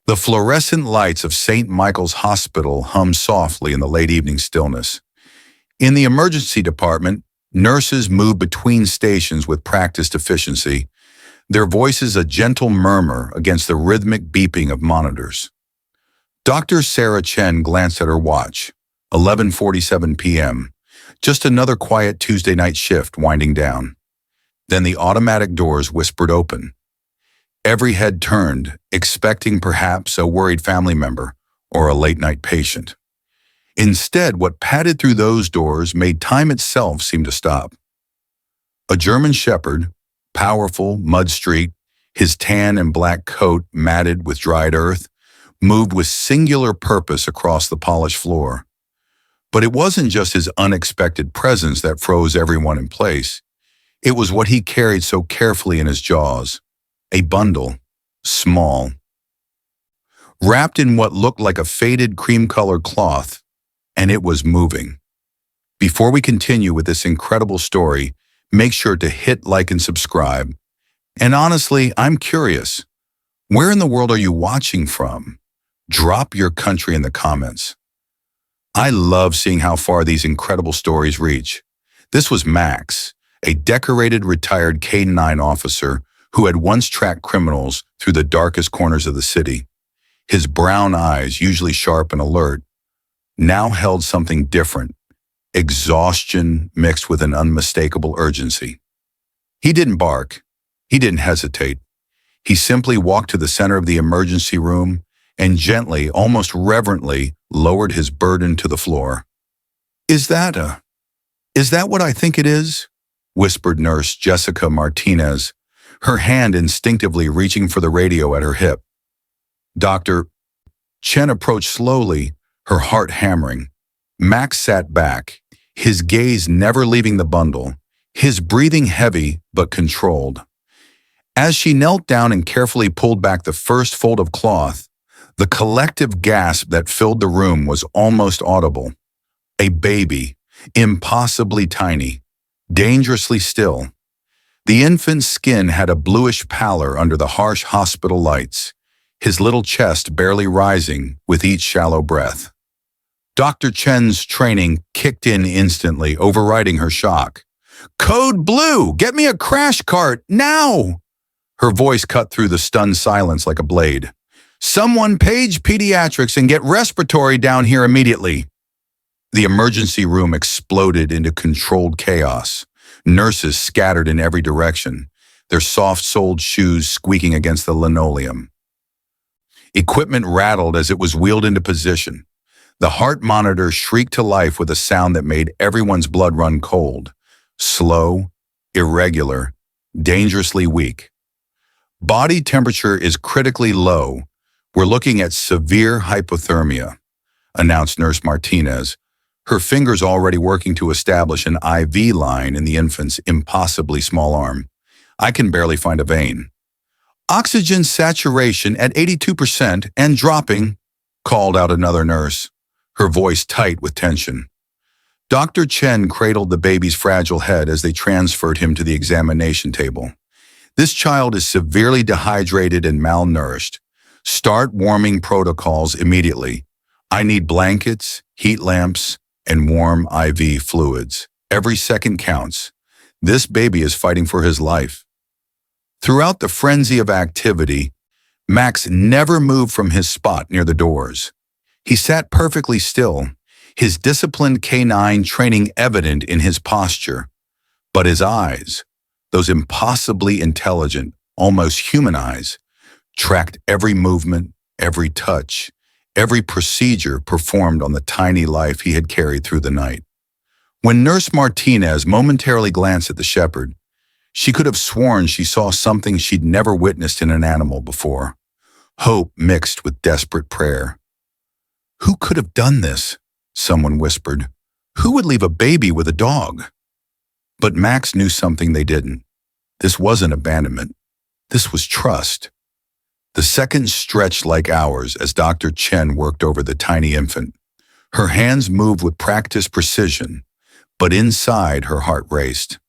The fluorescent lights of St. Michael's Hospital hummed softly in the late evening stillness. In the emergency department, nurses moved between stations with practiced efficiency, their voices a gentle murmur against the rhythmic beeping of monitors. Dr. Sarah Chen glanced at her watch, 11:47 p.m., just another quiet Tuesday night shift winding down. Then the automatic doors whispered open. Every head turned, expecting perhaps a worried family member or a late-night patient. Instead, what padded through those doors made time itself seem to stop. A German shepherd, powerful, mud-streaked, his tan and black coat matted with dried earth, moved with singular purpose across the polished floor. But it wasn't just his unexpected presence that froze everyone in place. It was what he carried so carefully in his jaws. A bundle, small, wrapped in what looked like a faded cream-colored cloth, and it was moving. Before we continue with this incredible story, make sure to hit like and subscribe. And honestly, I'm curious, where in the world are you watching from? Drop your country in the comments. I love seeing how far these incredible stories reach. This was Max, a decorated retired K-9 officer who had once tracked criminals through the darkest corners of the city. His brown eyes, usually sharp and alert, now held something different, exhaustion mixed with an unmistakable urgency. He didn't bark. He didn't hesitate. He simply walked to the center of the emergency room and gently, almost reverently, lowered his burden to the floor. Is that what I think it is?" whispered Nurse Jessica Martinez, her hand instinctively reaching for the radio at her hip. Dr. Chen approached slowly, her heart hammering. Max sat back, his gaze never leaving the bundle, his breathing heavy but controlled. As she knelt down and carefully pulled back the first fold of cloth, the collective gasp that filled the room was almost audible. A baby, impossibly tiny, dangerously still. The infant's skin had a bluish pallor under the harsh hospital lights, his little chest barely rising with each shallow breath. Dr. Chen's training kicked in instantly, overriding her shock. "Code Blue! Get me a crash cart, now!" Her voice cut through the stunned silence like a blade. "Someone page pediatrics and get respiratory down here immediately." The emergency room exploded into controlled chaos. Nurses scattered in every direction, their soft-soled shoes squeaking against the linoleum. Equipment rattled as it was wheeled into position. The heart monitor shrieked to life with a sound that made everyone's blood run cold. Slow, irregular, dangerously weak. "Body temperature is critically low. We're looking at severe hypothermia," announced Nurse Martinez, her fingers already working to establish an IV line in the infant's impossibly small arm. "I can barely find a vein." "Oxygen saturation at 82% and dropping," called out another nurse, her voice tight with tension. Dr. Chen cradled the baby's fragile head as they transferred him to the examination table. "This child is severely dehydrated and malnourished. Start warming protocols immediately. I need blankets, heat lamps, and warm IV fluids. Every second counts. This baby is fighting for his life." Throughout the frenzy of activity, Max never moved from his spot near the doors. He sat perfectly still, his disciplined K-9 training evident in his posture. But his eyes, those impossibly intelligent, almost human eyes, tracked every movement, every touch, every procedure performed on the tiny life he had carried through the night. When Nurse Martinez momentarily glanced at the shepherd, she could have sworn she saw something she'd never witnessed in an animal before. Hope mixed with desperate prayer. "Who could have done this?" someone whispered. "Who would leave a baby with a dog?" But Max knew something they didn't. This wasn't abandonment. This was trust. The seconds stretched like hours as Dr. Chen worked over the tiny infant. Her hands moved with practiced precision, but inside her heart raced.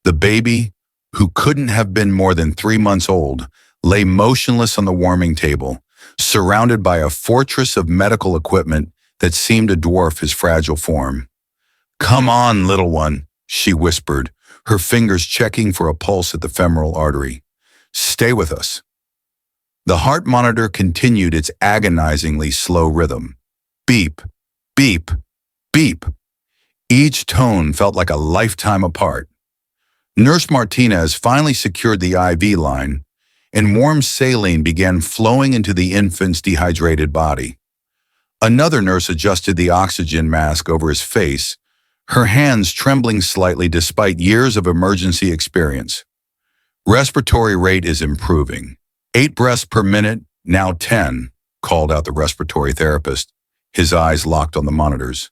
The baby, who couldn't have been more than 3 months old, lay motionless on the warming table, surrounded by a fortress of medical equipment that seemed to dwarf his fragile form. "Come on, little one," she whispered, her fingers checking for a pulse at the femoral artery. "Stay with us." The heart monitor continued its agonizingly slow rhythm. Beep, beep, beep. Each tone felt like a lifetime apart. Nurse Martinez finally secured the IV line, and warm saline began flowing into the infant's dehydrated body. Another nurse adjusted the oxygen mask over his face, her hands trembling slightly despite years of emergency experience. "Respiratory rate is improving. 8 breaths per minute, now 10, called out the respiratory therapist, his eyes locked on the monitors.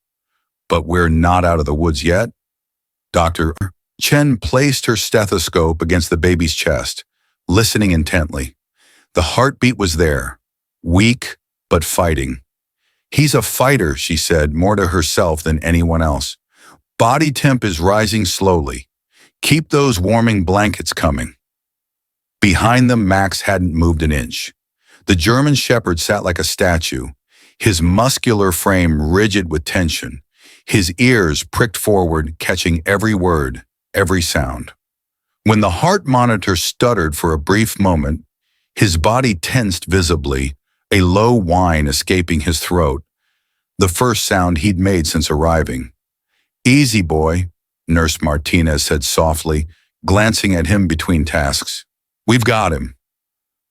"But we're not out of the woods yet." Dr. Chen placed her stethoscope against the baby's chest, listening intently. The heartbeat was there, weak but fighting. "He's a fighter," she said, more to herself than anyone else. "Body temp is rising slowly. Keep those warming blankets coming." Behind them, Max hadn't moved an inch. The German shepherd sat like a statue, his muscular frame rigid with tension, his ears pricked forward, catching every word, every sound. When the heart monitor stuttered for a brief moment, his body tensed visibly, a low whine escaping his throat, the first sound he'd made since arriving. "Easy, boy," Nurse Martinez said softly, glancing at him between tasks. "We've got him."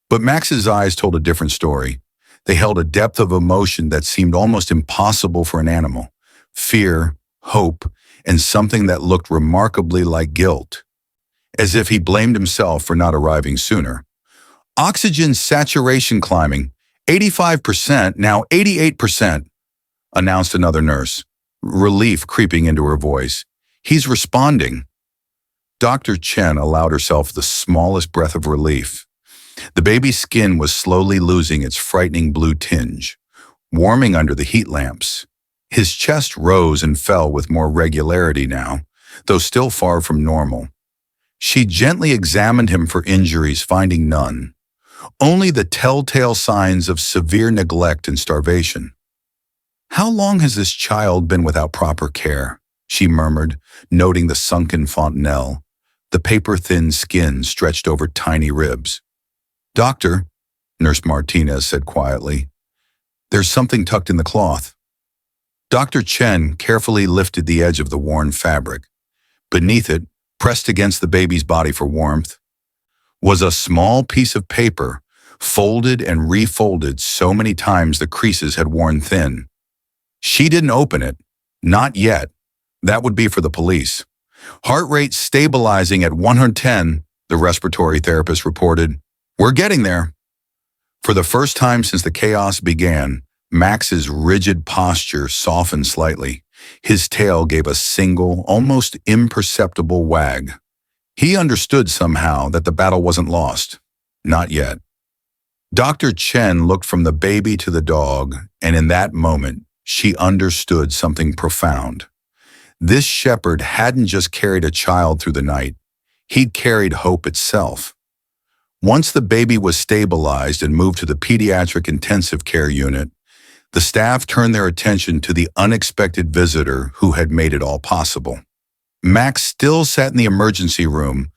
But Max's eyes told a different story. They held a depth of emotion that seemed almost impossible for an animal. Fear, hope, and something that looked remarkably like guilt. As if he blamed himself for not arriving sooner. "Oxygen saturation climbing, 85%, now 88%, announced another nurse, relief creeping into her voice. "He's responding." Dr. Chen allowed herself the smallest breath of relief. The baby's skin was slowly losing its frightening blue tinge, warming under the heat lamps. His chest rose and fell with more regularity now, though still far from normal. She gently examined him for injuries, finding none. Only the telltale signs of severe neglect and starvation. "How long has this child been without proper care?" she murmured, noting the sunken fontanelle, the paper-thin skin stretched over tiny ribs. "Doctor," Nurse Martinez said quietly, "there's something tucked in the cloth." Dr. Chen carefully lifted the edge of the worn fabric. Beneath it, pressed against the baby's body for warmth, was a small piece of paper, folded and refolded so many times the creases had worn thin. She didn't open it. Not yet. That would be for the police. "Heart rate stabilizing at 110, the respiratory therapist reported. "We're getting there." For the first time since the chaos began, Max's rigid posture softened slightly. His tail gave a single, almost imperceptible wag. He understood somehow that the battle wasn't lost. Not yet. Dr. Chen looked from the baby to the dog, and in that moment, she understood something profound. This shepherd hadn't just carried a child through the night. He'd carried hope itself. Once the baby was stabilized and moved to the pediatric intensive care unit, the staff turned their attention to the unexpected visitor who had made it all possible. Max still sat in the emergency room,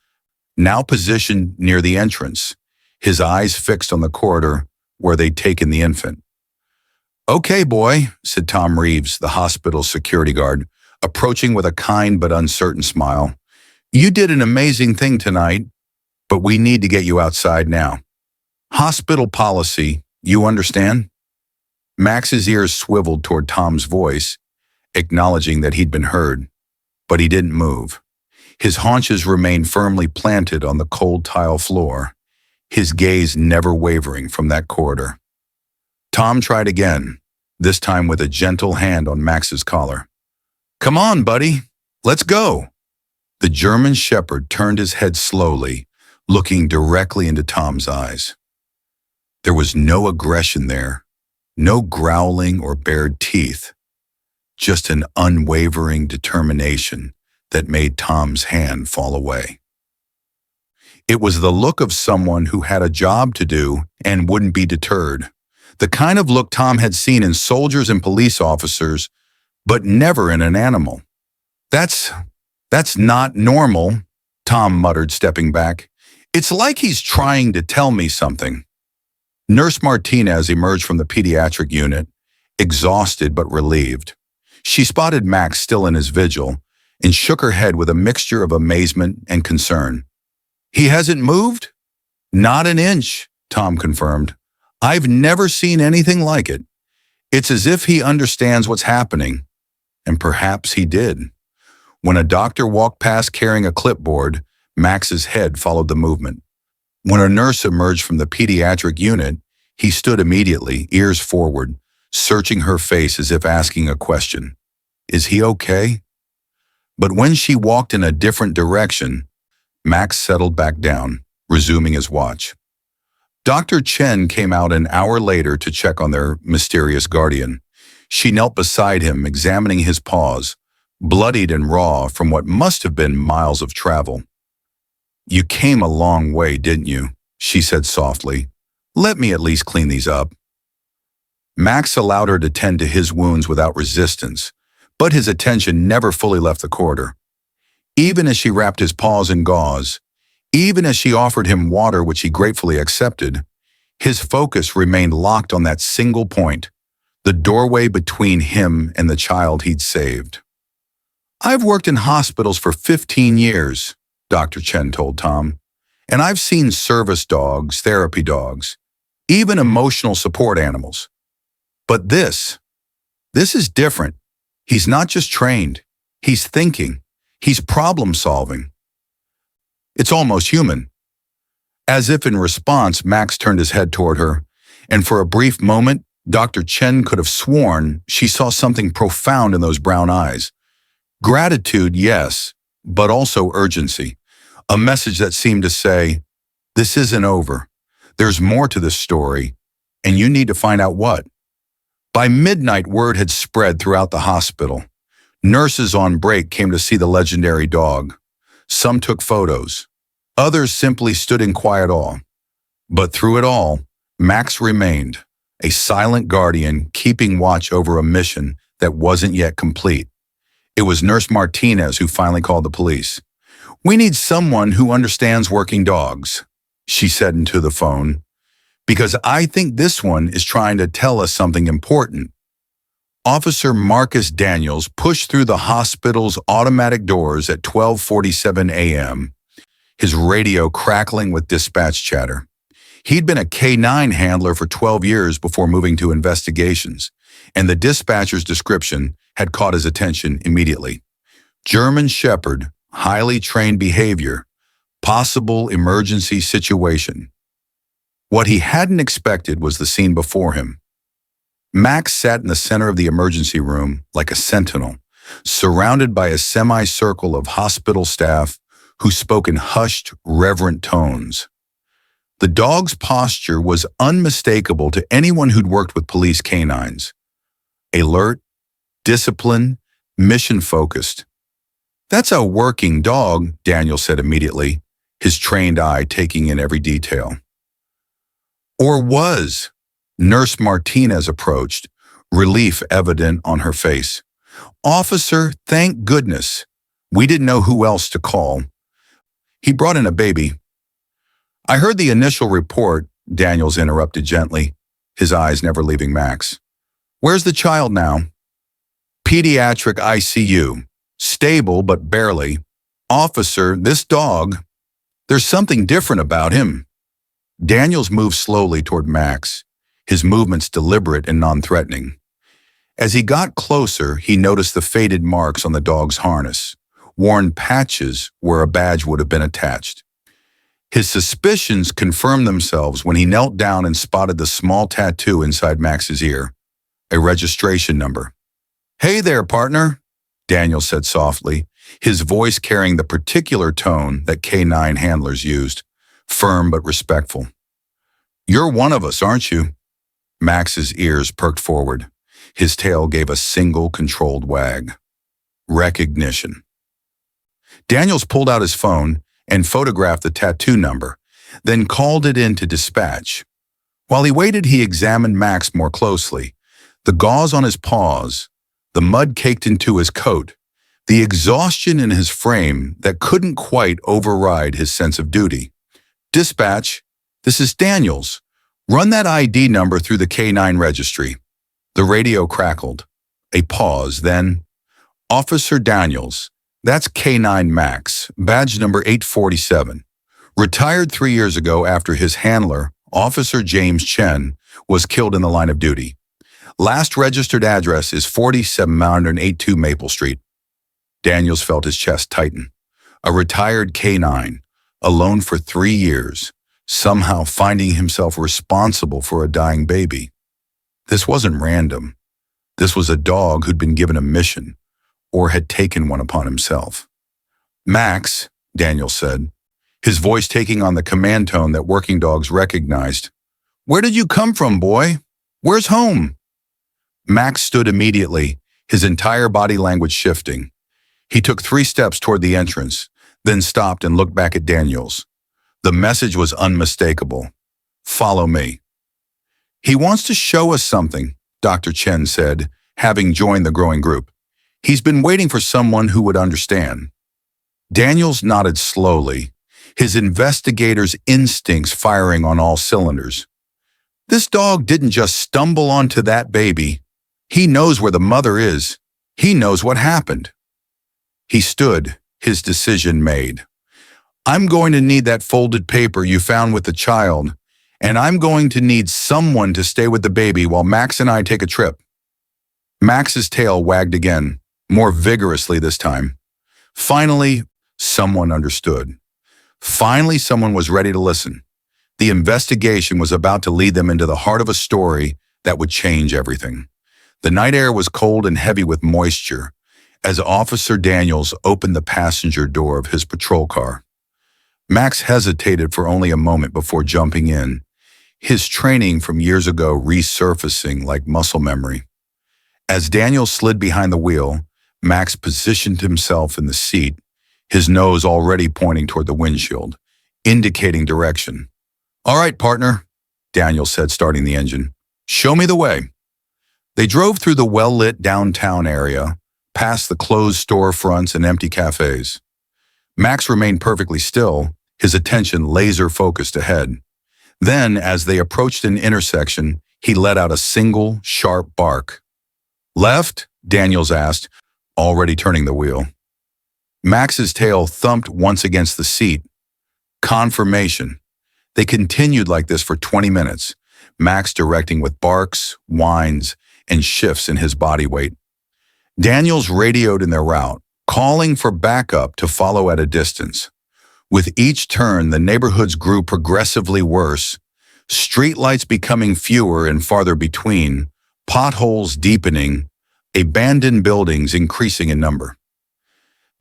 now positioned near the entrance, his eyes fixed on the corridor where they'd taken the infant. "Okay, boy," said Tom Reeves, the hospital's security guard, approaching with a kind but uncertain smile. "You did an amazing thing tonight, but we need to get you outside now. Hospital policy, you understand?" Max's ears swiveled toward Tom's voice, acknowledging that he'd been heard, but he didn't move. His haunches remained firmly planted on the cold tile floor, his gaze never wavering from that corridor. Tom tried again, this time with a gentle hand on Max's collar. "Come on, buddy, let's go." The German shepherd turned his head slowly, looking directly into Tom's eyes. There was no aggression there, no growling or bared teeth, just an unwavering determination that made Tom's hand fall away. It was the look of someone who had a job to do and wouldn't be deterred, The kind of look Tom had seen in soldiers and police officers, but never in an animal. That's not normal, Tom muttered, stepping back. It's like he's trying to tell me something. Nurse Martinez emerged from the pediatric unit, exhausted but relieved. She spotted Max still in his vigil and shook her head with a mixture of amazement and concern. He hasn't moved? Not an inch, Tom confirmed. I've never seen anything like it. It's as if he understands what's happening. And perhaps he did. When a doctor walked past carrying a clipboard, Max's head followed the movement. When a nurse emerged from the pediatric unit, he stood immediately, ears forward, searching her face as if asking a question. Is he okay? But when she walked in a different direction, Max settled back down, resuming his watch. Dr. Chen came out an hour later to check on their mysterious guardian. She knelt beside him, examining his paws, bloodied and raw from what must have been miles of travel. You came a long way, didn't you? She said softly. Let me at least clean these up. Max allowed her to tend to his wounds without resistance, but his attention never fully left the corridor. Even as she wrapped his paws in gauze, even as she offered him water which he gratefully accepted, his focus remained locked on that single point, the doorway between him and the child he'd saved. I've worked in hospitals for 15 years, Dr. Chen told Tom, and I've seen service dogs, therapy dogs, even emotional support animals. But this is different. He's not just trained. He's thinking. He's problem solving. It's almost human. As if in response, Max turned his head toward her, and for a brief moment, Dr. Chen could have sworn she saw something profound in those brown eyes. Gratitude, yes, but also urgency. A message that seemed to say, this isn't over. There's more to this story, and you need to find out what. By midnight, word had spread throughout the hospital. Nurses on break came to see the legendary dog. Some took photos. Others simply stood in quiet awe. But through it all, Max remained, a silent guardian keeping watch over a mission that wasn't yet complete. It was Nurse Martinez who finally called the police. We need someone who understands working dogs, she said into the phone, because I think this one is trying to tell us something important. Officer Marcus Daniels pushed through the hospital's automatic doors at 12:47 a.m., his radio crackling with dispatch chatter. He'd been a K-9 handler for 12 years before moving to investigations, and the dispatcher's description had caught his attention immediately. German Shepherd, highly trained behavior, possible emergency situation. What he hadn't expected was the scene before him. Max sat in the center of the emergency room like a sentinel, surrounded by a semicircle of hospital staff who spoke in hushed, reverent tones. The dog's posture was unmistakable to anyone who'd worked with police canines. Alert, disciplined, mission-focused. That's a working dog, Daniel said immediately, his trained eye taking in every detail. Or was. Nurse Martinez approached, relief evident on her face. Officer, thank goodness. We didn't know who else to call. He brought in a baby. I heard the initial report, Daniels interrupted gently, his eyes never leaving Max. Where's the child now? Pediatric ICU. Stable, but barely. Officer, this dog, there's something different about him. Daniels moved slowly toward Max, his movements deliberate and non-threatening. As he got closer, he noticed the faded marks on the dog's harness, worn patches where a badge would have been attached. His suspicions confirmed themselves when he knelt down and spotted the small tattoo inside Max's ear, a registration number. Hey there, partner, Daniel said softly, his voice carrying the particular tone that K-9 handlers used, firm but respectful. You're one of us, aren't you? Max's ears perked forward. His tail gave a single controlled wag. Recognition. Daniels pulled out his phone and photographed the tattoo number, then called it in to dispatch. While he waited, he examined Max more closely. The gauze on his paws, the mud caked into his coat, the exhaustion in his frame that couldn't quite override his sense of duty. "Dispatch, this is Daniels. Run that ID number through the K9 registry." The radio crackled. A pause, then, "Officer Daniels, that's K9 Max, badge number 847. Retired 3 years ago after his handler, Officer James Chen, was killed in the line of duty. Last registered address is 4782 Maple Street." Daniels felt his chest tighten. A retired K9, alone for 3 years, somehow finding himself responsible for a dying baby. This wasn't random. This was a dog who'd been given a mission, or had taken one upon himself. "Max," Daniels said, his voice taking on the command tone that working dogs recognized. "Where did you come from, boy? Where's home?" Max stood immediately, his entire body language shifting. He took 3 steps toward the entrance, then stopped and looked back at Daniels. The message was unmistakable. "Follow me." "He wants to show us something," Dr. Chen said, having joined the growing group. "He's been waiting for someone who would understand." Daniels nodded slowly, his investigator's instincts firing on all cylinders. "This dog didn't just stumble onto that baby. He knows where the mother is. He knows what happened." He stood, his decision made. "I'm going to need that folded paper you found with the child, and I'm going to need someone to stay with the baby while Max and I take a trip." Max's tail wagged again, more vigorously this time. Finally, someone understood. Finally, someone was ready to listen. The investigation was about to lead them into the heart of a story that would change everything. The night air was cold and heavy with moisture as Officer Daniels opened the passenger door of his patrol car. Max hesitated for only a moment before jumping in, his training from years ago resurfacing like muscle memory. As Daniels slid behind the wheel, Max positioned himself in the seat, his nose already pointing toward the windshield, indicating direction. "All right, partner," Daniels said, starting the engine. "Show me the way." They drove through the well-lit downtown area, past the closed storefronts and empty cafes. Max remained perfectly still, his attention laser-focused ahead. Then, as they approached an intersection, he let out a single, sharp bark. "Left?" Daniels asked, already turning the wheel. Max's tail thumped once against the seat. Confirmation. They continued like this for 20 minutes, Max directing with barks, whines, and shifts in his body weight. Daniels radioed in their route, calling for backup to follow at a distance. With each turn, the neighborhoods grew progressively worse, streetlights becoming fewer and farther between, potholes deepening, abandoned buildings increasing in number.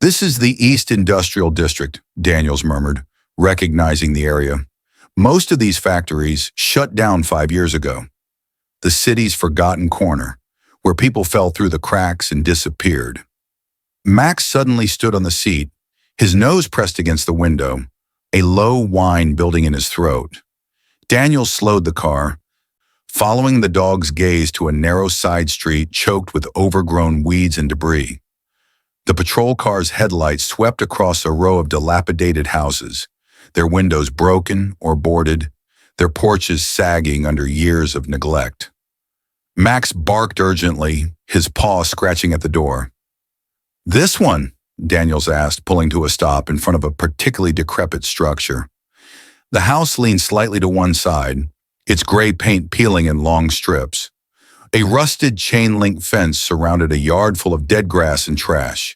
"This is the East Industrial District," Daniels murmured, recognizing the area. "Most of these factories shut down 5 years ago. The city's forgotten corner, where people fell through the cracks and disappeared." Max suddenly stood on the seat, his nose pressed against the window, a low whine building in his throat. Daniels slowed the car, following the dog's gaze to a narrow side street choked with overgrown weeds and debris. The patrol car's headlights swept across a row of dilapidated houses, their windows broken or boarded, their porches sagging under years of neglect. Max barked urgently, his paw scratching at the door. "This one?" Daniels asked, pulling to a stop in front of a particularly decrepit structure. The house leaned slightly to one side, its gray paint peeling in long strips. A rusted chain-link fence surrounded a yard full of dead grass and trash.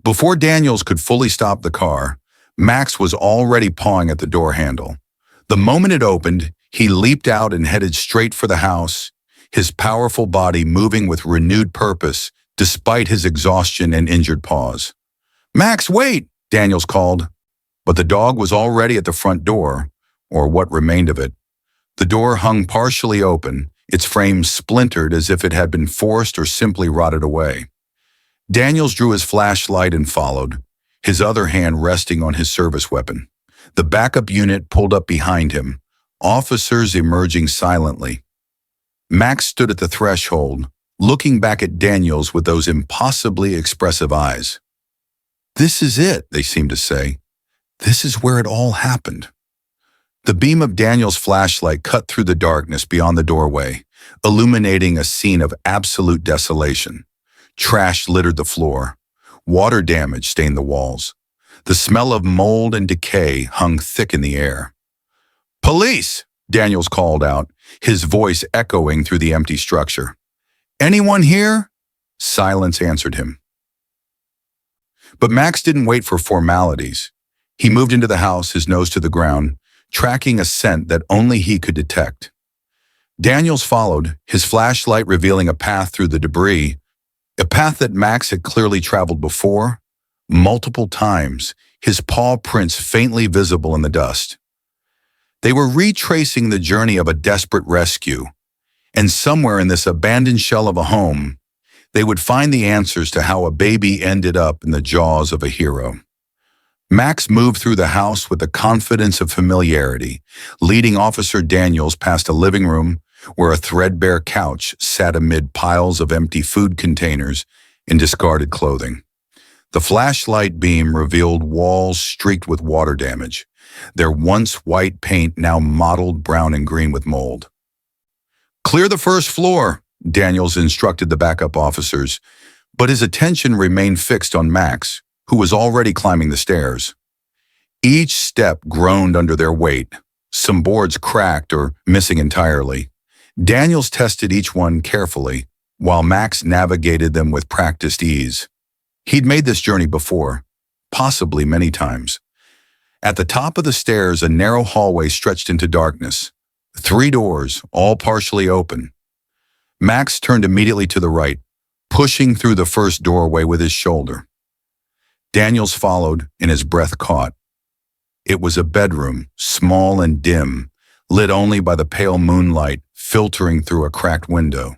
Before Daniels could fully stop the car, Max was already pawing at the door handle. The moment it opened, he leaped out and headed straight for the house, his powerful body moving with renewed purpose despite his exhaustion and injured paws. "Max, wait!" Daniels called. But the dog was already at the front door, or what remained of it. The door hung partially open, its frame splintered as if it had been forced or simply rotted away. Daniels drew his flashlight and followed, his other hand resting on his service weapon. The backup unit pulled up behind him, officers emerging silently. Max stood at the threshold, looking back at Daniels with those impossibly expressive eyes. "This is it," they seemed to say. "This is where it all happened." The beam of Daniel's flashlight cut through the darkness beyond the doorway, illuminating a scene of absolute desolation. Trash littered the floor. Water damage stained the walls. The smell of mold and decay hung thick in the air. "Police!" Daniels called out, his voice echoing through the empty structure. "Anyone here?" Silence answered him. But Max didn't wait for formalities. He moved into the house, his nose to the ground, tracking a scent that only he could detect. Daniels followed, his flashlight revealing a path through the debris, a path that Max had clearly traveled before, multiple times, his paw prints faintly visible in the dust. They were retracing the journey of a desperate rescue, and somewhere in this abandoned shell of a home, they would find the answers to how a baby ended up in the jaws of a hero. Max moved through the house with the confidence of familiarity, leading Officer Daniels past a living room where a threadbare couch sat amid piles of empty food containers and discarded clothing. The flashlight beam revealed walls streaked with water damage, their once white paint now mottled brown and green with mold. "Clear the first floor," Daniels instructed the backup officers, but his attention remained fixed on Max, who was already climbing the stairs. Each step groaned under their weight, some boards cracked or missing entirely. Daniels tested each one carefully, while Max navigated them with practiced ease. He'd made this journey before, possibly many times. At the top of the stairs, a narrow hallway stretched into darkness. 3 doors, all partially open. Max turned immediately to the right, pushing through the first doorway with his shoulder. Daniels followed, and his breath caught. It was a bedroom, small and dim, lit only by the pale moonlight filtering through a cracked window.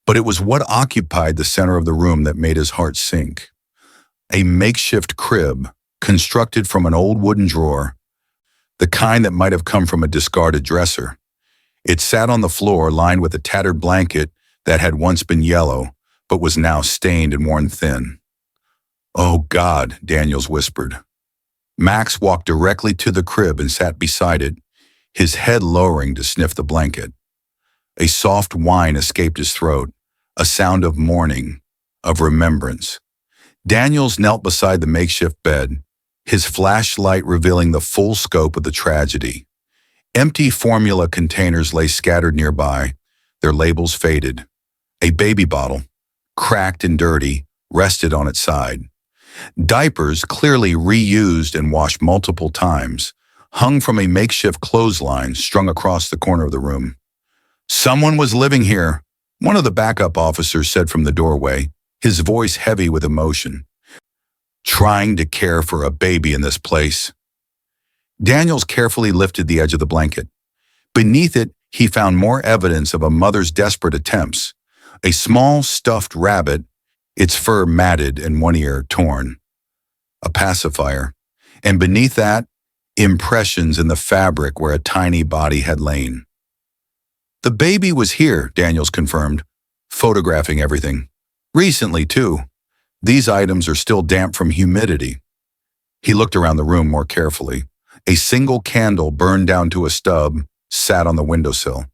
But it was what occupied the center of the room that made his heart sink. A makeshift crib, constructed from an old wooden drawer, the kind that might have come from a discarded dresser. It sat on the floor lined with a tattered blanket that had once been yellow, but was now stained and worn thin. "Oh God," Daniels whispered. Max walked directly to the crib and sat beside it, his head lowering to sniff the blanket. A soft whine escaped his throat, a sound of mourning, of remembrance. Daniels knelt beside the makeshift bed, his flashlight revealing the full scope of the tragedy. Empty formula containers lay scattered nearby, their labels faded. A baby bottle, cracked and dirty, rested on its side. Diapers, clearly reused and washed multiple times, hung from a makeshift clothesline strung across the corner of the room. "Someone was living here," one of the backup officers said from the doorway, his voice heavy with emotion. "Trying to care for a baby in this place." Daniels carefully lifted the edge of the blanket. Beneath it, he found more evidence of a mother's desperate attempts. A small stuffed rabbit, its fur matted and one ear torn. A pacifier. And beneath that, impressions in the fabric where a tiny body had lain. "The baby was here," Daniels confirmed, photographing everything. "Recently, too. These items are still damp from humidity." He looked around the room more carefully. A single candle burned down to a stub sat on the windowsill,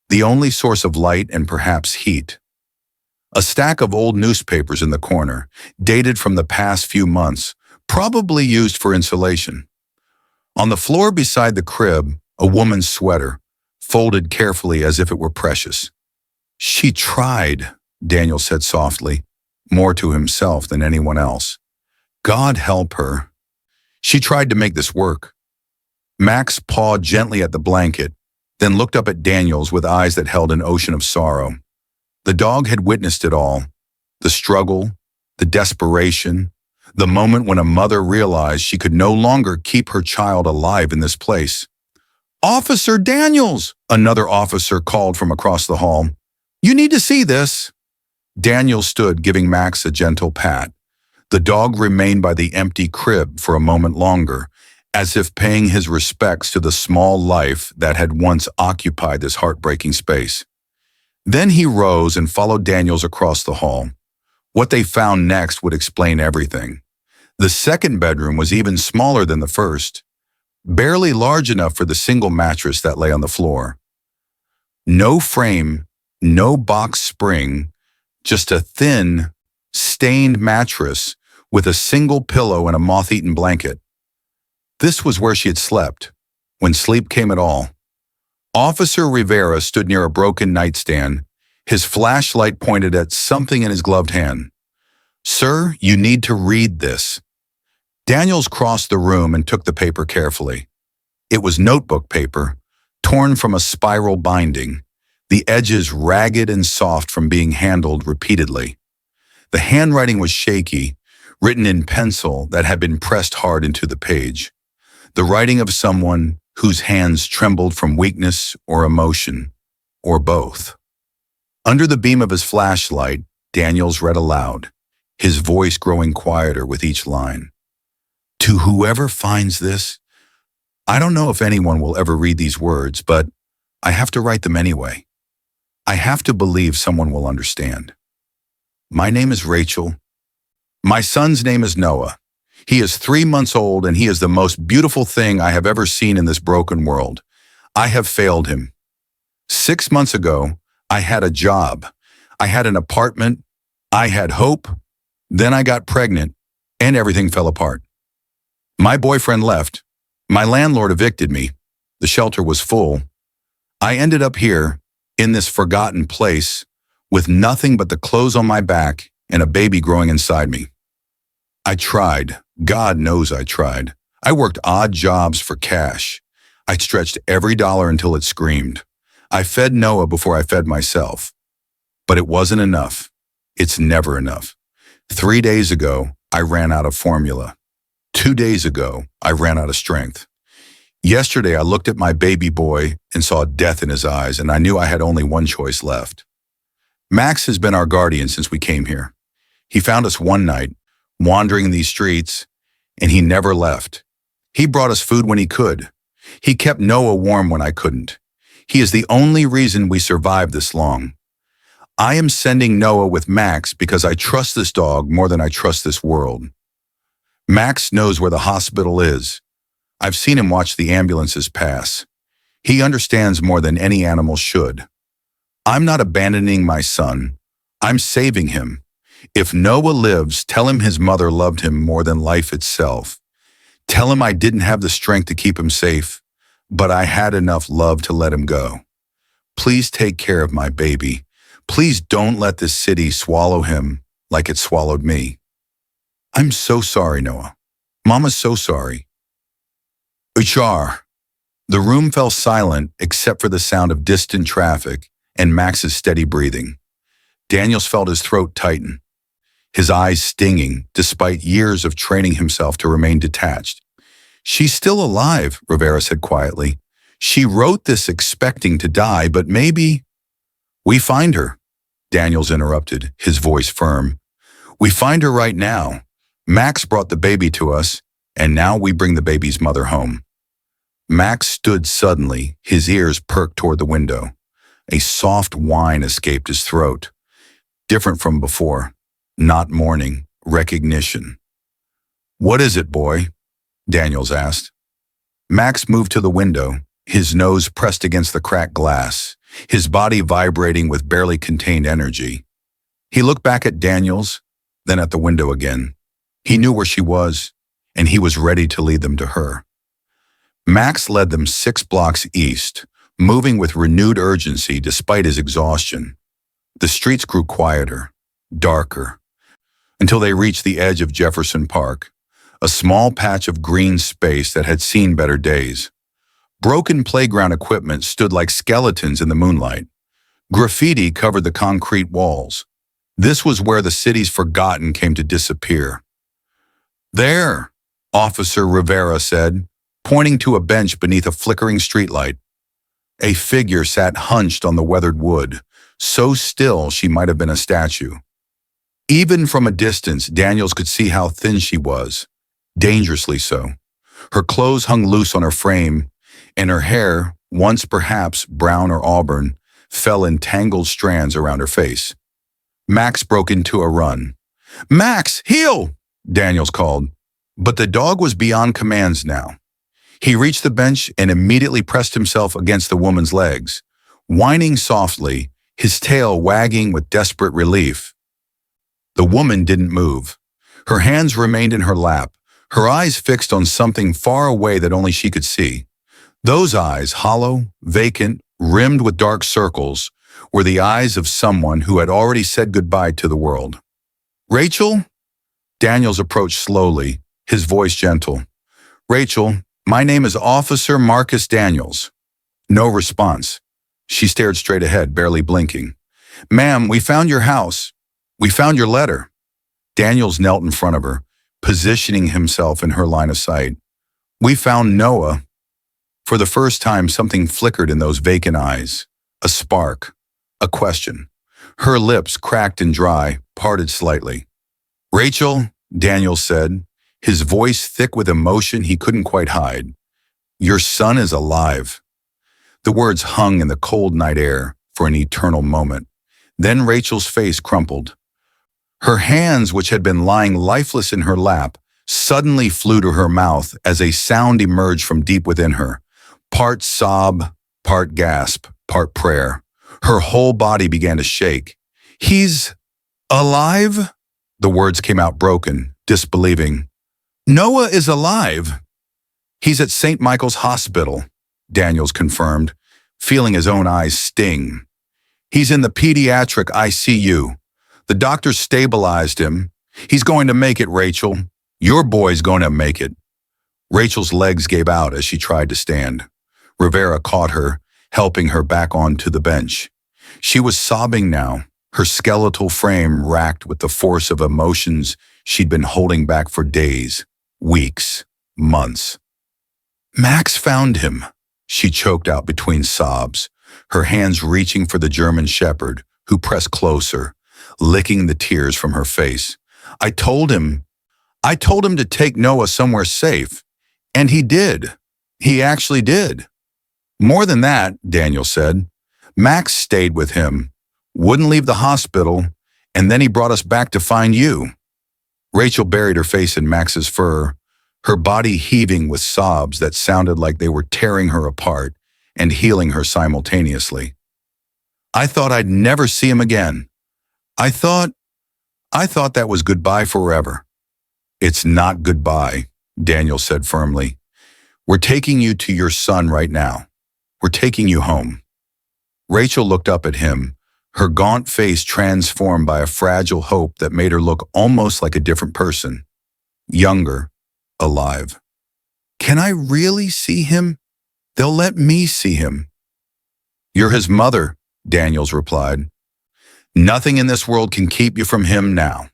the only source of light and perhaps heat. A stack of old newspapers in the corner, dated from the past few months, probably used for insulation. On the floor beside the crib, a woman's sweater, folded carefully as if it were precious. "She tried," Daniel said softly, more to himself than anyone else. "God help her. She tried to make this work." Max pawed gently at the blanket, then looked up at Daniels with eyes that held an ocean of sorrow. The dog had witnessed it all, the struggle, the desperation, the moment when a mother realized she could no longer keep her child alive in this place. "Officer Daniels!" another officer called from across the hall. "You need to see this." Daniels stood, giving Max a gentle pat. The dog remained by the empty crib for a moment longer, as if paying his respects to the small life that had once occupied this heartbreaking space. Then he rose and followed Daniels across the hall. What they found next would explain everything. The second bedroom was even smaller than the first, barely large enough for the single mattress that lay on the floor. No frame, no box spring, just a thin, stained mattress with a single pillow and a moth-eaten blanket. This was where she had slept, when sleep came at all. Officer Rivera stood near a broken nightstand, his flashlight pointed at something in his gloved hand. "Sir, you need to read this." Daniels crossed the room and took the paper carefully. It was notebook paper, torn from a spiral binding, the edges ragged and soft from being handled repeatedly. The handwriting was shaky, written in pencil that had been pressed hard into the page. The writing of someone whose hands trembled from weakness or emotion, or both. Under the beam of his flashlight, Daniels read aloud, his voice growing quieter with each line. "To whoever finds this, I don't know if anyone will ever read these words, but I have to write them anyway. I have to believe someone will understand. My name is Rachel. My son's name is Noah. He is 3 months old and he is the most beautiful thing I have ever seen in this broken world. I have failed him. 6 months ago, I had a job. I had an apartment. I had hope. Then I got pregnant and everything fell apart. My boyfriend left. My landlord evicted me. The shelter was full. I ended up here, in this forgotten place, with nothing but the clothes on my back and a baby growing inside me. I tried. God knows I tried. I worked odd jobs for cash. I stretched every dollar until it screamed. I fed Noah before I fed myself. But it wasn't enough. It's never enough. 3 days ago, I ran out of formula. 2 days ago, I ran out of strength. Yesterday, I looked at my baby boy and saw death in his eyes, and I knew I had only one choice left. Max has been our guardian since we came here. He found us one night, wandering these streets, and he never left. He brought us food when he could. He kept Noah warm when I couldn't. He is the only reason we survived this long. I am sending Noah with Max because I trust this dog more than I trust this world. Max knows where the hospital is. I've seen him watch the ambulances pass. He understands more than any animal should. I'm not abandoning my son. I'm saving him. If Noah lives, tell him his mother loved him more than life itself. Tell him I didn't have the strength to keep him safe, but I had enough love to let him go. Please take care of my baby. Please don't let this city swallow him like it swallowed me. I'm so sorry, Noah. Mama's so sorry. Uchar. The room fell silent except for the sound of distant traffic and Max's steady breathing. Daniels felt his throat tighten, his eyes stinging despite years of training himself to remain detached. "She's still alive," Rivera said quietly. "She wrote this expecting to die, but maybe—" "We find her," Daniels interrupted, his voice firm. "We find her right now. Max brought the baby to us, and now we bring the baby's mother home." Max stood suddenly, his ears perked toward the window. A soft whine escaped his throat. Different from before. Not mourning, recognition. "What is it, boy?" Daniels asked. Max moved to the window, his nose pressed against the cracked glass, his body vibrating with barely contained energy. He looked back at Daniels, then at the window again. He knew where she was, and he was ready to lead them to her. Max led them 6 blocks east, moving with renewed urgency despite his exhaustion. The streets grew quieter, darker, until they reached the edge of Jefferson Park, a small patch of green space that had seen better days. Broken playground equipment stood like skeletons in the moonlight. Graffiti covered the concrete walls. This was where the city's forgotten came to disappear. "There," Officer Rivera said, pointing to a bench beneath a flickering streetlight. A figure sat hunched on the weathered wood, so still she might have been a statue. Even from a distance, Daniels could see how thin she was, dangerously so. Her clothes hung loose on her frame, and her hair, once perhaps brown or auburn, fell in tangled strands around her face. Max broke into a run. "Max, heel!" Daniels called. But the dog was beyond commands now. He reached the bench and immediately pressed himself against the woman's legs, whining softly, his tail wagging with desperate relief. The woman didn't move. Her hands remained in her lap, her eyes fixed on something far away that only she could see. Those eyes, hollow, vacant, rimmed with dark circles, were the eyes of someone who had already said goodbye to the world. "Rachel?" Daniels approached slowly, his voice gentle. "Rachel, my name is Officer Marcus Daniels." No response. She stared straight ahead, barely blinking. "Ma'am, we found your house. We found your letter." Daniels knelt in front of her, positioning himself in her line of sight. "We found Noah." For the first time, something flickered in those vacant eyes. A spark. A question. Her lips, cracked and dry, parted slightly. "Rachel," Daniels said, his voice thick with emotion he couldn't quite hide, "your son is alive." The words hung in the cold night air for an eternal moment. Then Rachel's face crumpled. Her hands, which had been lying lifeless in her lap, suddenly flew to her mouth as a sound emerged from deep within her. Part sob, part gasp, part prayer. Her whole body began to shake. "He's alive?" The words came out broken, disbelieving. "Noah is alive." "He's at St. Michael's Hospital," Daniels confirmed, feeling his own eyes sting. "He's in the pediatric ICU. The doctors stabilized him. He's going to make it, Rachel. Your boy's going to make it." Rachel's legs gave out as she tried to stand. Rivera caught her, helping her back onto the bench. She was sobbing now, her skeletal frame racked with the force of emotions she'd been holding back for days, weeks, months. "Max found him," she choked out between sobs, her hands reaching for the German shepherd, who pressed closer, licking the tears from her face. I told him to take Noah somewhere safe. And he did. He actually did." "More than that," Daniel said. "Max stayed with him, wouldn't leave the hospital, and then he brought us back to find you." Rachel buried her face in Max's fur, her body heaving with sobs that sounded like they were tearing her apart and healing her simultaneously. "I thought I'd never see him again. I thought that was goodbye forever." "It's not goodbye," Daniel said firmly. "We're taking you to your son right now. We're taking you home." Rachel looked up at him, her gaunt face transformed by a fragile hope that made her look almost like a different person. Younger, alive. "Can I really see him? They'll let me see him." "You're his mother," Daniels replied. "Nothing in this world can keep you from him now."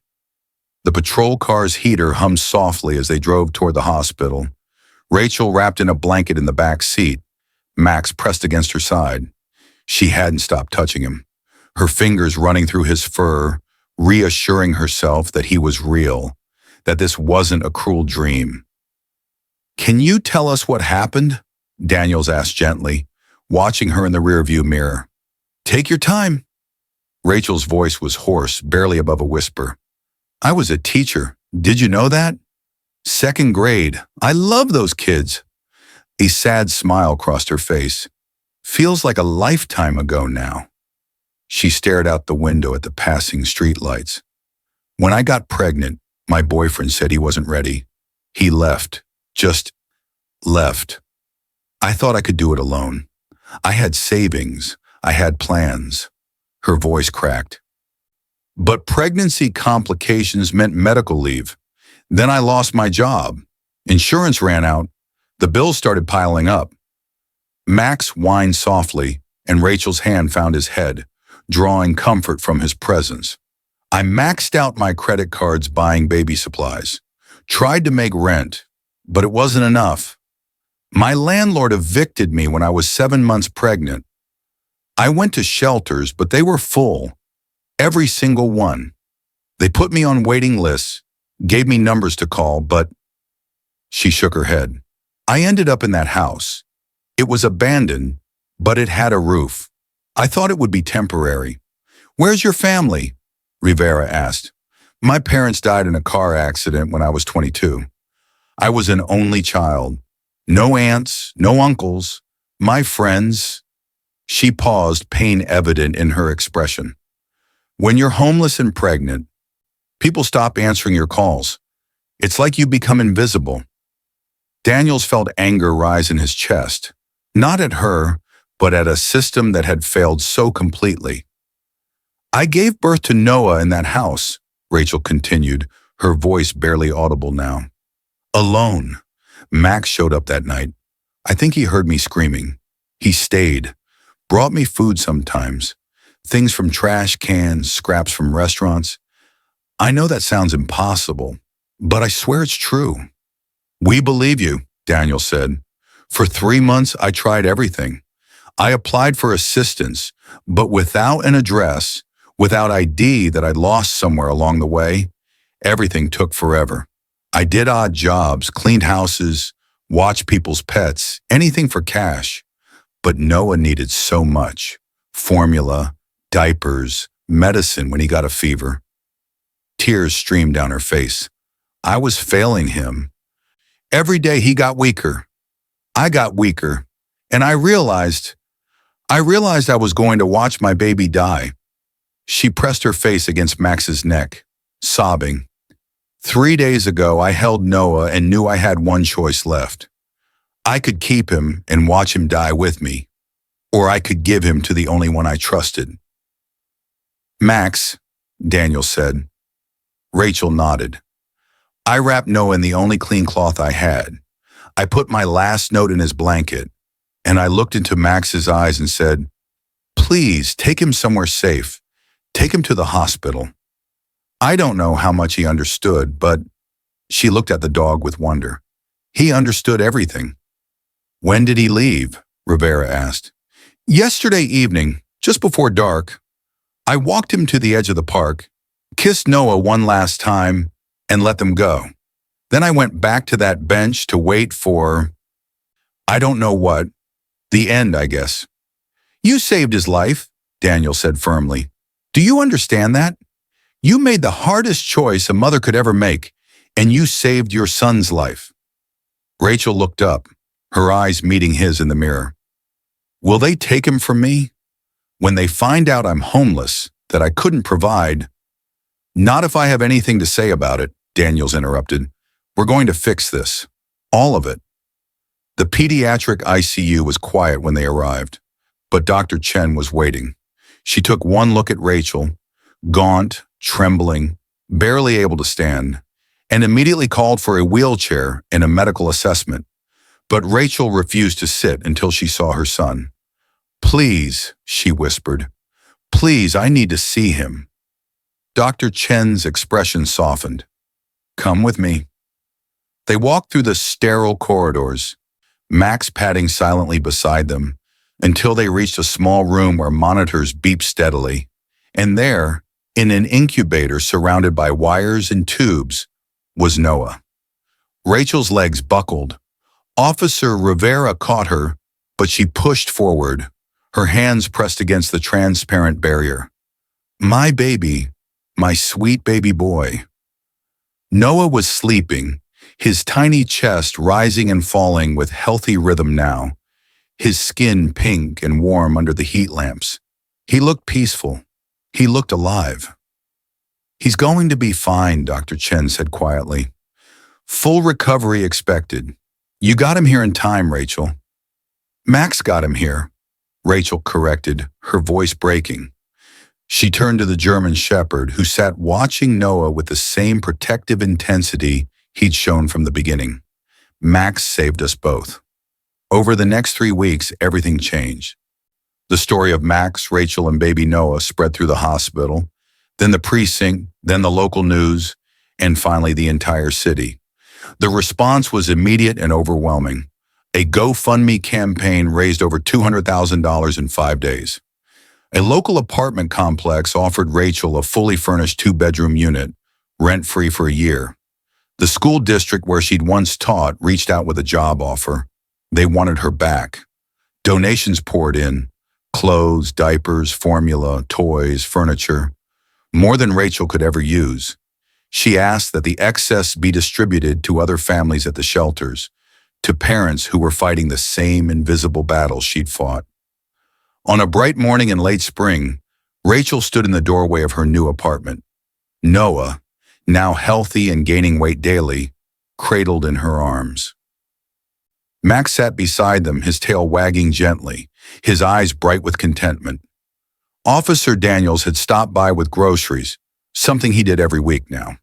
The patrol car's heater hummed softly as they drove toward the hospital. Rachel wrapped in a blanket in the back seat, Max pressed against her side. She hadn't stopped touching him, her fingers running through his fur, reassuring herself that he was real, that this wasn't a cruel dream. "Can you tell us what happened?" Daniels asked gently, watching her in the rearview mirror. "Take your time." Rachel's voice was hoarse, barely above a whisper. "I was a teacher. Did you know that? Second grade. I love those kids." A sad smile crossed her face. "Feels like a lifetime ago now." She stared out the window at the passing streetlights. "When I got pregnant, my boyfriend said he wasn't ready. He left. Just left. I thought I could do it alone. I had savings. I had plans." Her voice cracked. "But pregnancy complications meant medical leave. Then I lost my job. Insurance ran out. The bills started piling up." Max whined softly, and Rachel's hand found his head, drawing comfort from his presence. "I maxed out my credit cards buying baby supplies. Tried to make rent, but it wasn't enough. My landlord evicted me when I was 7 months pregnant. I went to shelters, but they were full. Every single one. They put me on waiting lists, gave me numbers to call, but..." She shook her head. I ended up in that house. It was abandoned, but it had a roof. I thought it would be temporary. Where's your family? Rivera asked. My parents died in a car accident when I was 22. I was an only child. No aunts, no uncles. My friends. She paused, pain evident in her expression. When you're homeless and pregnant, people stop answering your calls. It's like you become invisible. Daniels felt anger rise in his chest, not at her, but at a system that had failed so completely. I gave birth to Noah in that house, Rachel continued, her voice barely audible now. Alone. Max showed up that night. I think he heard me screaming. He stayed, brought me food sometimes, things from trash cans, scraps from restaurants. I know that sounds impossible, but I swear it's true. We believe you, Daniel said. For 3 months, I tried everything. I applied for assistance, but without an address, without ID that I'd lost somewhere along the way, everything took forever. I did odd jobs, cleaned houses, watched people's pets, anything for cash. But Noah needed so much. Formula, diapers, medicine when he got a fever. Tears streamed down her face. I was failing him. Every day he got weaker. I got weaker. And I realized I was going to watch my baby die. She pressed her face against Max's neck, sobbing. 3 days ago, I held Noah and knew I had one choice left. I could keep him and watch him die with me, or I could give him to the only one I trusted. Max, Daniel said. Rachel nodded. I wrapped Noah in the only clean cloth I had. I put my last note in his blanket, and I looked into Max's eyes and said, please take him somewhere safe. Take him to the hospital. I don't know how much he understood, but she looked at the dog with wonder. He understood everything. When did he leave? Rivera asked. Yesterday evening, just before dark. I walked him to the edge of the park, kissed Noah one last time, and let them go. Then I went back to that bench to wait for, I don't know what, the end, I guess. You saved his life, Daniel said firmly. Do you understand that? You made the hardest choice a mother could ever make, and you saved your son's life. Rachel looked up, her eyes meeting his in the mirror. Will they take him from me? When they find out I'm homeless, that I couldn't provide? Not if I have anything to say about it, Daniels interrupted. We're going to fix this. All of it. The pediatric ICU was quiet when they arrived, but Dr. Chen was waiting. She took one look at Rachel, gaunt, trembling, barely able to stand, and immediately called for a wheelchair and a medical assessment. But Rachel refused to sit until she saw her son. Please, she whispered. Please, I need to see him. Dr. Chen's expression softened. Come with me. They walked through the sterile corridors, Max padding silently beside them, until they reached a small room where monitors beeped steadily. And there, in an incubator surrounded by wires and tubes, was Noah. Rachel's legs buckled. Officer Rivera caught her, but she pushed forward, her hands pressed against the transparent barrier. My baby, my sweet baby boy. Noah was sleeping, his tiny chest rising and falling with healthy rhythm now, his skin pink and warm under the heat lamps. He looked peaceful. He looked alive. He's going to be fine, Dr. Chen said quietly. Full recovery expected. You got him here in time, Rachel. Max got him here, Rachel corrected, her voice breaking. She turned to the German shepherd, who sat watching Noah with the same protective intensity he'd shown from the beginning. Max saved us both. Over the next 3 weeks, everything changed. The story of Max, Rachel, and baby Noah spread through the hospital, then the precinct, then the local news, and finally the entire city. The response was immediate and overwhelming. A GoFundMe campaign raised over $200,000 in 5 days. A local apartment complex offered Rachel a fully furnished 2-bedroom unit, rent-free for a year. The school district where she'd once taught reached out with a job offer. They wanted her back. Donations poured in: clothes, diapers, formula, toys, furniture, more than Rachel could ever use. She asked that the excess be distributed to other families at the shelters, to parents who were fighting the same invisible battles she'd fought. On a bright morning in late spring, Rachel stood in the doorway of her new apartment. Noah, now healthy and gaining weight daily, cradled in her arms. Max sat beside them, his tail wagging gently, his eyes bright with contentment. Officer Daniels had stopped by with groceries, something he did every week now.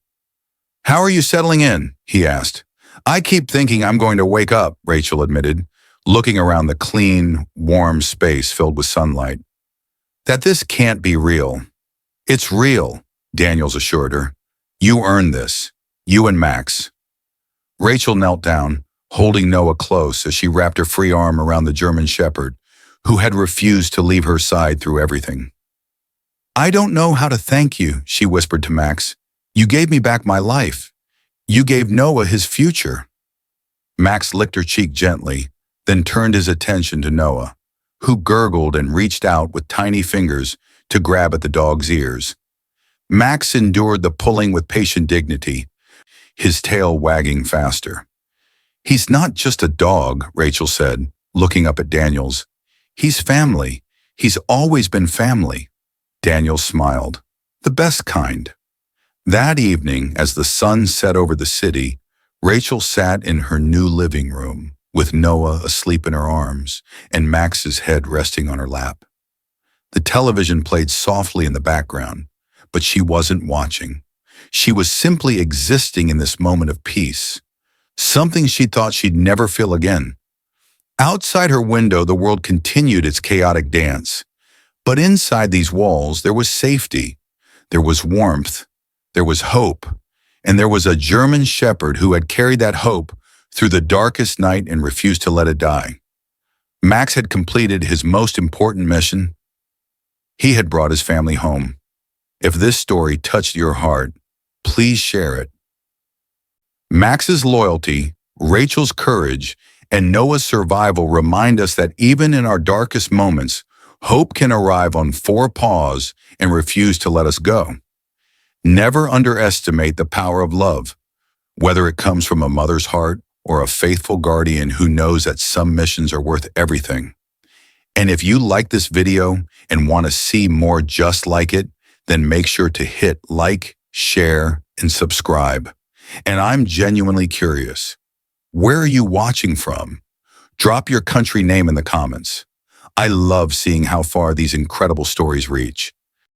"How are you settling in?" he asked. "I keep thinking I'm going to wake up," Rachel admitted, looking around the clean, warm space filled with sunlight. "That this can't be real." "It's real," Daniels assured her. "You earned this, you and Max." Rachel knelt down, holding Noah close as she wrapped her free arm around the German Shepherd, who had refused to leave her side through everything. "I don't know how to thank you," she whispered to Max. "You gave me back my life. You gave Noah his future." Max licked her cheek gently, then turned his attention to Noah, who gurgled and reached out with tiny fingers to grab at the dog's ears. Max endured the pulling with patient dignity, his tail wagging faster. "He's not just a dog," Rachel said, looking up at Daniels. "He's family. He's always been family." Daniels smiled. "The best kind." That evening, as the sun set over the city, Rachel sat in her new living room, with Noah asleep in her arms and Max's head resting on her lap. The television played softly in the background, but she wasn't watching. She was simply existing in this moment of peace, something she thought she'd never feel again. Outside her window, the world continued its chaotic dance. But inside these walls, there was safety, there was warmth, there was hope, and there was a German Shepherd who had carried that hope through the darkest night and refused to let it die. Max had completed his most important mission. He had brought his family home. If this story touched your heart, please share it. Max's loyalty, Rachel's courage, and Noah's survival remind us that even in our darkest moments, hope can arrive on four paws and refuse to let us go. Never underestimate the power of love, whether it comes from a mother's heart or a faithful guardian who knows that some missions are worth everything. And if you like this video and want to see more just like it, then make sure to hit like, share, and subscribe. And I'm genuinely curious, where are you watching from? Drop your country name in the comments. I love seeing how far these incredible stories reach.